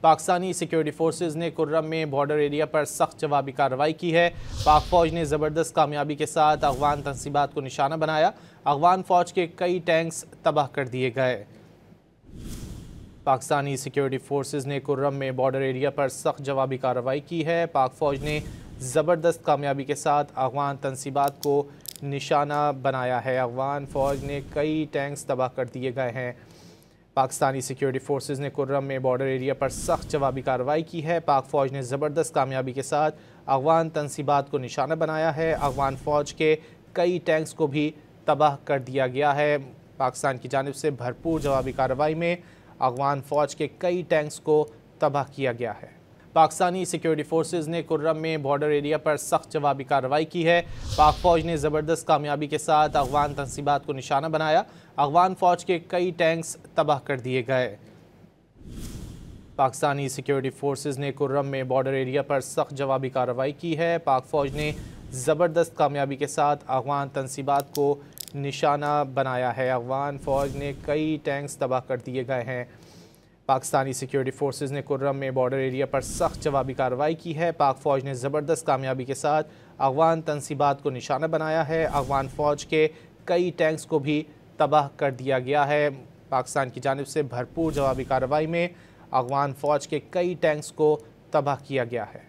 Pakistani security forces ने कुर्रम में border area पर सख्त जवाबी कार्रवाई की है। पाक फौज ने ज़बरदस्त कामयाबी के साथ अफगान तंसीबात को निशाना बनाया। अफगान फौज के कई टैंक्स तबाह कर दिए गए। पाकिस्तानी सिक्योरिटी फोर्सेज ने कुर्रम में बॉर्डर एरिया पर सख्त जवाबी कार्रवाई की है। पाक फौज ने ज़बरदस्त कामयाबी के साथ अफगान तंसीबात को निशाना बनाया है। अफगान फौज ने कई टैंक्स तबाह कर दिए गए हैं। पाकिस्तानी सिक्योरिटी फोर्सेज ने कुर्रम में बॉर्डर एरिया पर सख्त जवाबी कार्रवाई की है। पाक फौज ने ज़बरदस्त कामयाबी के साथ अफगान तंसीबात को निशाना बनाया है। अफगान फौज के कई टैंक्स को भी तबाह कर दिया गया है। पाकिस्तान की जानिब से भरपूर जवाबी कार्रवाई में अफगान फौज के कई टैंक्स को तबाह किया गया है। पाकिस्तानी सिक्योरिटी फोर्सेज ने कुर्रम में बॉर्डर एरिया पर सख्त जवाबी कार्रवाई की है। पाक फौज ने ज़बरदस्त कामयाबी के साथ अफगान तंसीबात को निशाना बनाया। अफगान फौज के कई टैंक्स तबाह कर दिए गए। पाकिस्तानी सिक्योरिटी फोर्सेज ने कुर्रम में बॉर्डर एरिया पर सख्त जवाबी कार्रवाई की है। पाक फौज ने ज़बरदस्त कामयाबी के साथ अफगान तंसीबात को निशाना बनाया है। अफगान फौज ने कई टैंक्स तबाह कर दिए गए हैं। पाकिस्तानी सिक्योरिटी फोर्सेज ने कुर्रम में बॉर्डर एरिया पर सख्त जवाबी कार्रवाई की है। पाक फौज ने ज़बरदस्त कामयाबी के साथ अफगान तंसीबात को निशाना बनाया है। अफगान फौज के कई टैंक्स को भी तबाह कर दिया गया है। पाकिस्तान की जानिब से भरपूर जवाबी कार्रवाई में अफगान फौज के कई टैंक्स को तबाह किया गया है।